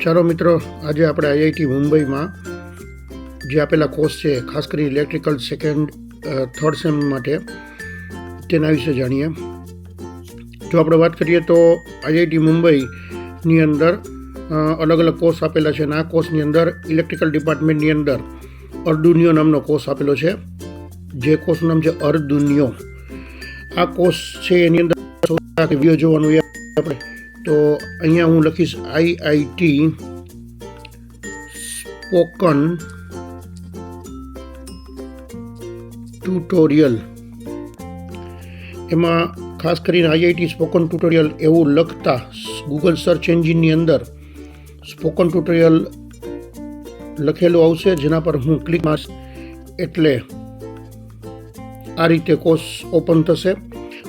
ચાલો મિત્રો, આજે આપણે આઈઆઈટી મુંબઈમાં જે આપેલા કોર્સ છે, ખાસ કરીને ઇલેક્ટ્રિકલ થર્ડ સેમ માટે, તેના વિશે જાણીએ. જો આપણે વાત કરીએ તો આઈઆઈટી મુંબઈની અંદર અલગ અલગ કોર્સ આપેલા છે, અને આ કોર્સની અંદર ઇલેક્ટ્રિકલ ડિપાર્ટમેન્ટની અંદર અર્ડુનિયો નામનો કોર્સ આપેલો છે, જે કોર્સનું નામ છે અર્ડુનિયો. આ કોર્સ છે એની અંદર વિડીયો જોવાનું આપણે, તો અહીંયા હું લખીશ આઈઆઈટી સ્પોકન ટ્યુટોરિયલ. એમાં ખાસ કરીને આઈઆઈટી સ્પોકન ટ્યુટોરિયલ એવું લખતા ગૂગલ સર્ચ એન્જિનની અંદર સ્પોકન ટ્યુટોરિયલ લખેલું આવશે, જેના પર હું ક્લિક મારીશ એટલે આ રીતે કોર્સ ઓપન થશે.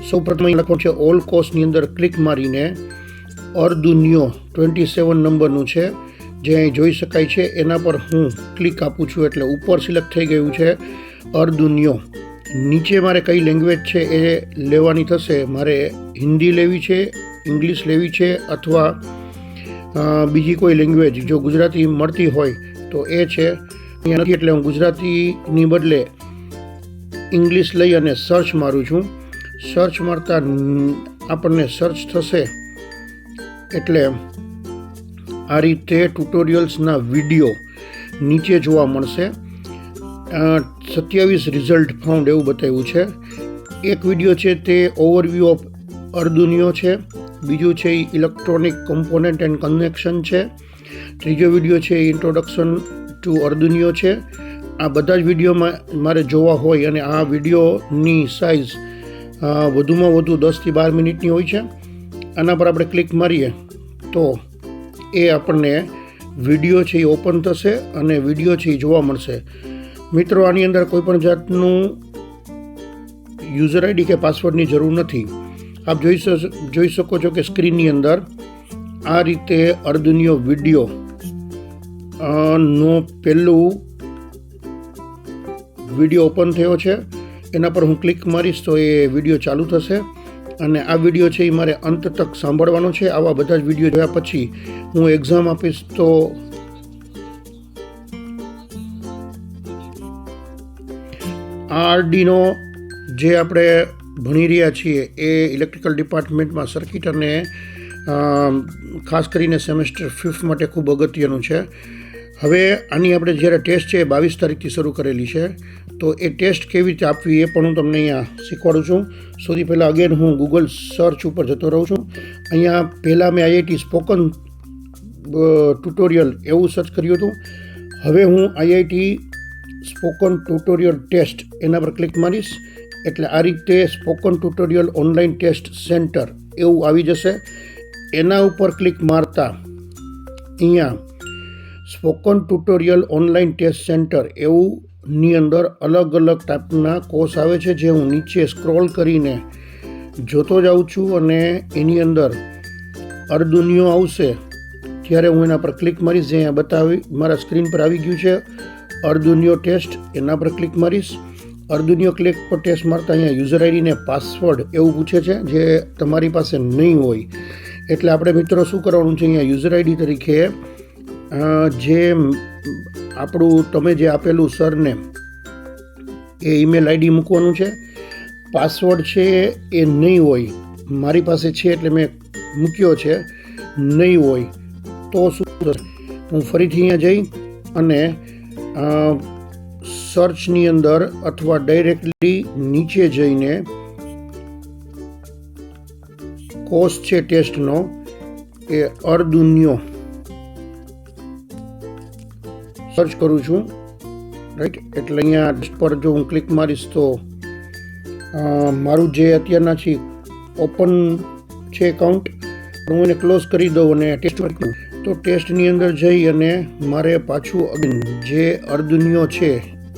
સૌપ્રથમ અહીં લખવાનું છે ઓલ કોર્સની અંદર ક્લિક મારીને અર્ડુનિયો 27 નંબરનું છે, જે અહીં જોઈ શકાય છે, એના પર હું ક્લિક આપું છું એટલે ઉપર સિલેક્ટ થઈ ગયું છે અર્ડુનિયો. નીચે મારે કઈ લેંગ્વેજ છે એ લેવાની થશે. મારે હિન્દી લેવી છે, ઇંગ્લિશ લેવી છે, અથવા બીજી કોઈ લેંગ્વેજ જો ગુજરાતી મળતી હોય તો એ છે. અહીંયા નથી એટલે હું ગુજરાતીની બદલે ઇંગ્લિશ લઈ અને સર્ચ મારું છું. સર્ચ મારતા આપણને સર્ચ થશે એટલે આ રીતે ટ્યુટોરિયલ્સના વિડીયો નીચે જોવા મળશે. 27 રિઝલ્ટ ફાઉન્ડ એવું બતાવ્યું છે. એક વિડીયો છે તે ઓવરવ્યૂ ઓફ અર્ડુનિયો છે, બીજું છે એ ઇલેક્ટ્રોનિક કમ્પોનન્ટ એન્ડ કનેક્શન છે, ત્રીજો વિડીયો છે એ ઇન્ટ્રોડક્શન ટુ અર્ડુનિયો છે. આ બધા જ વિડીયોમાં મારે જોવા હોય અને આ વિડીયોની સાઇઝ વધુમાં વધુ 10 થી 12 મિનિટની હોય છે. આના પર આપણે ક્લિક મારીએ તો એ આપણને વિડીયો છે એ ઓપન થશે અને વિડીયો છે એ જોવા મળશે. મિત્રો, આની અંદર કોઈ પણ જાતનું યુઝર આઈડી કે પાસવર્ડની જરૂર નથી. આપ જોઈ શકો છો કે સ્ક્રીનની અંદર આ રીતે અર્ડુનિયો વિડીયો નો પહેલું વિડીયો ઓપન થયો છે. એના પર હું ક્લિક મારીશ તો એ વિડીયો ચાલુ થશે અને આ વિડીયો છે એ મારે અંત તક સાંભળવાનો છે. આવા બધા જ વિડીયો જોયા પછી હું એક્ઝામ આપીશ તો આર્ડિનો જે આપણે ભણી રહ્યા છીએ એ ઇલેક્ટ્રિકલ ડિપાર્ટમેન્ટમાં સર્કિટ અને ખાસ કરીને સેમેસ્ટર 5 માટે ખૂબ અગત્યનું છે. હવે આની આપણે જ્યારે ટેસ્ટ છે એ 22 તારીખથી શરૂ કરેલી છે, તો એ ટેસ્ટ કેવી રીતે આપવી એ પણ હું તમને અહીંયા શીખવાડું છું. સૌથી પહેલાં અગેન હું ગૂગલ સર્ચ ઉપર જતો રહું છું. અહીંયા પહેલાં મેં આઈઆઈટી સ્પોકન ટ્યુટોરિયલ એવું સર્ચ કર્યું હતું. હવે હું આઈઆઈટી સ્પોકન ટ્યુટોરિયલ ટેસ્ટ એના પર ક્લિક મારીશ એટલે આ રીતે spoken tutorial online test centre એવું આવી જશે. એના ઉપર ક્લિક મારતા અહીંયા spoken tutorial online test centre એવું ની અંદર અલગ અલગ ટાઈપના કોર્સ આવે છે, જે હું નીચે સ્ક્રોલ કરીને જોતો જાઉં છું અને એની અંદર અર્ડુનિયો આવશે ત્યારે હું એના પર ક્લિક મારીશ. જે અહીંયા મારા સ્ક્રીન પર આવી ગયું છે અર્ડુનિયો ટેસ્ટ, એના પર ક્લિક મારીશ. અર્ડુનિયો ક્લિક પર ટેસ્ટ મારતા અહીંયા યુઝર આઈડી ને પાસવર્ડ એવું પૂછે છે, જે તમારી પાસે નહીં હોય. એટલે આપણે મિત્રો શું કરવાનું છે, અહીંયા યુઝર આઈડી તરીકે જે આપણું તમે જે આપેલું સરનેમ એ ઈમેલ આઈડી મૂકવાનું છે. પાસવર્ડ છે એ નહીં હોય, મારી પાસે છે એટલે મેં મૂક્યો છે, નહીં હોય તો શું થશે, હું ફરીથી અહીંયા જઈ અને સર્ચની અંદર અથવા ડાયરેક્ટલી નીચે જઈને કોર્સ છે ટેસ્ટનો એ અર્ડુનિયો સર્ચ કરું છું, રાઈટ. એટલે અહીંયા પર જો હું ક્લિક મારીશ તો મારું જે અત્યારના છે ઓપન છે એકાઉન્ટ, હું એને ક્લોઝ કરી દઉં અને ટેસ્ટ કરું તો ટેસ્ટની અંદર જઈ અને મારે પાછું જે અર્ડુનિયો છે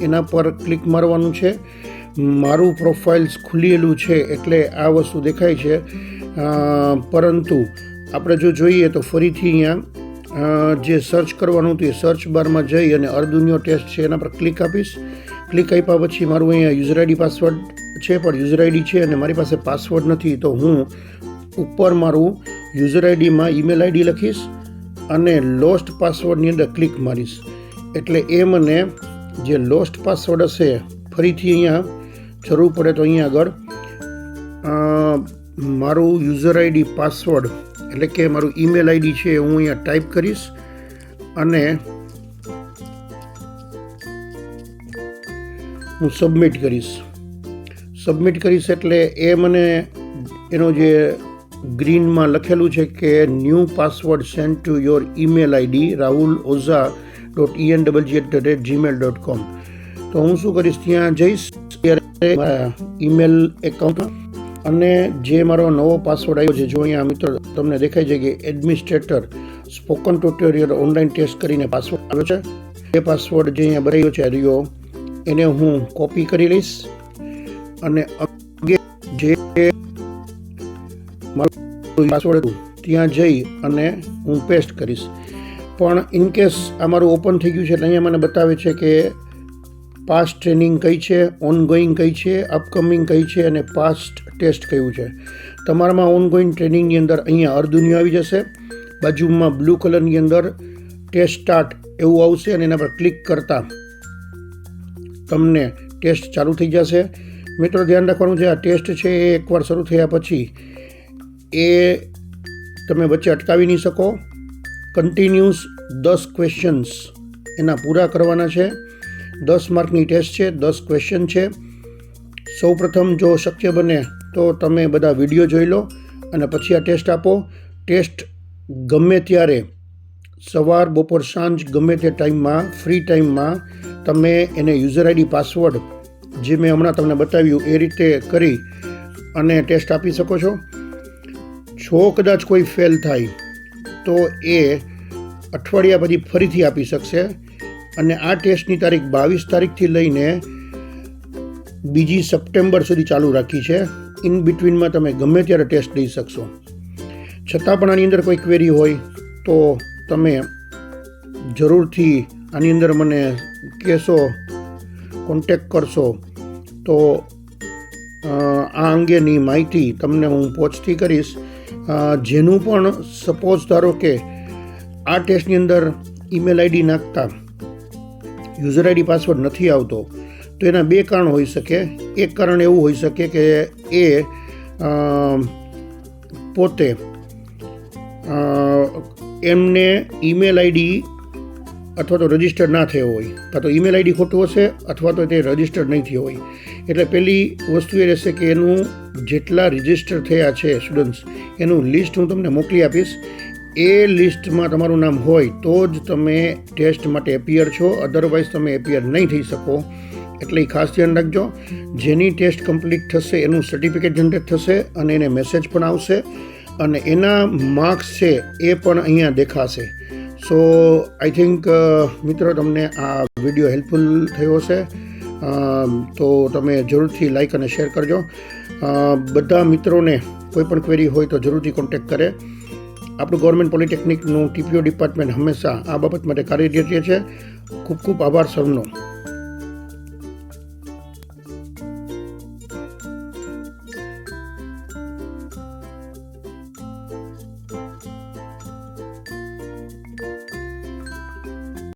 એના પર ક્લિક મારવાનું છે. મારું પ્રોફાઇલ્સ ખુલેલું છે એટલે આ વસ્તુ દેખાય છે, પરંતુ આપણે જો જોઈએ તો ફરીથી અહીંયા જે સર્ચ કરવાનું હતું એ સર્ચ બારમાં જઈ અને અર્ડુનિયો ટેસ્ટ છે એના પર ક્લિક આપીશ. ક્લિક આપ્યા પછી મારું અહીંયા યુઝર આઈડી પાસવર્ડ છે, પણ યુઝર આઈડી છે અને મારી પાસે પાસવર્ડ નથી, તો હું ઉપર મારું યુઝર આઈડીમાં ઈમેલ આઈડી લખીશ અને લોસ્ટ પાસવર્ડની અંદર ક્લિક મારીશ એટલે એ મને જે લોસ્ટ પાસવર્ડ હશે ફરીથી અહીંયા જરૂર પડે તો અહીંયા આગળ મારું યુઝર આઈડી પાસવર્ડ એટલે કે મારું ઈમેલ આઈડી છે હું અહીંયા ટાઈપ કરીશ અને હું સબમિટ કરીશ એટલે એ મને એનો જે ગ્રીનમાં લખેલું છે કે new password send to your email ID rahul.oza.enwg@gmail.com. તો હું શું કરીશ, ત્યાં જઈશ ઈમેલ એકાઉન્ટમાં અને જે મારો નવો પાસવર્ડ આવ્યો છે, જો અહીંયા મિત્રો તમને દેખાય છે કે administrator spoken tutorial online test કરીને પાસવર્ડ આવ્યો છે. એ પાસવર્ડ જે અહીંયા ભરાયો છે રહ્યો એને હું કોપી કરી લઈશ અને જે પાસવર્ડ ત્યાં જઈ અને હું પેસ્ટ કરીશ. પણ ઇનકેસ આ મારું ઓપન થઈ ગયું છે એટલે અહીંયા મને બતાવે છે કે પાસ્ટ ટ્રેનિંગ કઈ છે, ઓનગોઈંગ કઈ છે, અપકમિંગ કઈ છે અને પાસ્ટ ટેસ્ટ કયું છે. તમારામાં ઓનગોઈંગ ટ્રેનિંગની અંદર અહીંયા અર્ધુન્યું આવી જશે, બાજુમાં બ્લુ કલરની અંદર ટેસ્ટ સ્ટાર્ટ એવું આવશે અને એના પર ક્લિક કરતાં તમને ટેસ્ટ ચાલુ થઈ જશે. મિત્રો ધ્યાન રાખવાનું છે, આ ટેસ્ટ છે એ એકવાર શરૂ થયા પછી એ તમે વચ્ચે અટકાવી નહીં શકો. કન્ટિન્યુઅસ 10 ક્વેશ્ચન્સ એના પૂરા કરવાના છે. 10 માર્કની ટેસ્ટ છે, 10 ક્વેશ્ચન છે. સૌપ્રથમ જો શક્ય બને તો તમે બધા વિડીયો જોઈ લો અને પછી આ ટેસ્ટ આપો. ટેસ્ટ ગમે ત્યારે સવાર, બપોર, સાંજ ગમે તે ટાઈમમાં, ફ્રી ટાઈમમાં તમે એને યુઝર આઈડી પાસવર્ડ જે મેં હમણાં તમને બતાવ્યું એ રીતે કરી અને ટેસ્ટ આપી શકો છો. જો કદાચ કોઈ ફેલ થાય તો એ અઠવાડિયા પછી ફરીથી આપી શકશે અને આ ટેસ્ટની તારીખ 22 તારીખથી લઈને 2 સપ્ટેમ્બર સુધી ચાલુ રાખી છે. ઇન બિટવીનમાં તમે ગમે ત્યારે ટેસ્ટ દઈ શકશો. છતાં પણ આની અંદર કોઈ ક્વેરી હોય તો તમે જરૂરથી આની અંદર મને કહેશો, કોન્ટેક્ટ કરશો તો આ અંગેની માહિતી તમને હું પહોંચતી કરીશ. જેનું પણ સપોઝ ધારો કે આ ટેસ્ટની અંદર ઈમેલ આઈડી નાખતા યુઝર આઈડી પાસવર્ડ નથી આવતો તો એના 2 કારણ હોઈ શકે. એક કારણ એવું હોઈ શકે કે એ પોતે એમને ઈમેલ આઈડી અથવા તો રજિસ્ટર ના થયો હોય, કાં તો ઈમેલ આઈડી ખોટું હશે અથવા તો તે રજિસ્ટર નહીં થયો હોય. એટલે પહેલી વસ્તુ એ રહેશે કે એનું જેટલા રજિસ્ટર થયા છે સ્ટુડન્ટ્સ એનું લિસ્ટ હું તમને મોકલી આપીશ. એ લિસ્ટમાં તમારું નામ હોય તો જ તમે ટેસ્ટ માટે એપિયર છો, અધરવાઇઝ તમે એપિયર નહીં થઈ શકો. એટલે એ ખાસ ધ્યાન રાખજો. જેની ટેસ્ટ કમ્પ્લીટ થશે એનું સર્ટિફિકેટ જનરેટ થશે અને એને મેસેજ પણ આવશે અને એના માર્ક્સ છે એ પણ અહીંયા દેખાશે. સો આઈ થિંક મિત્રો તમને આ વિડીયો હેલ્પફુલ થયો હશે તો તમે જરૂરથી લાઈક અને શેર કરજો. બધા મિત્રોને કોઈ પણ ક્વેરી હોય તો જરૂરથી કોન્ટેક્ટ કરે. આપણું ગવર્મેન્ટ પોલિટેકનિકનું TPO ડિપાર્ટમેન્ટ હંમેશા આ બાબત માટે કાર્યરત છે. ખૂબ ખૂબ આભાર સૌનો.